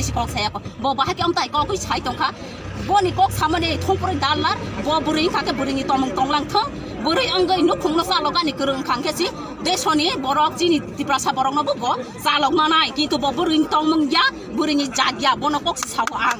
tadi si kok saya kok bo bahak om tai kok sai tong kha bo ni kok samane thong pore dalar bo buring kha ke buring tomong tonglang thong buring anggai nu khung na sa loga ni kurung khang ke si desoni borok jini tiprasa borok no bo sa log manai kintu bo buring tomong ya buring jagya bo no kok si sawa ang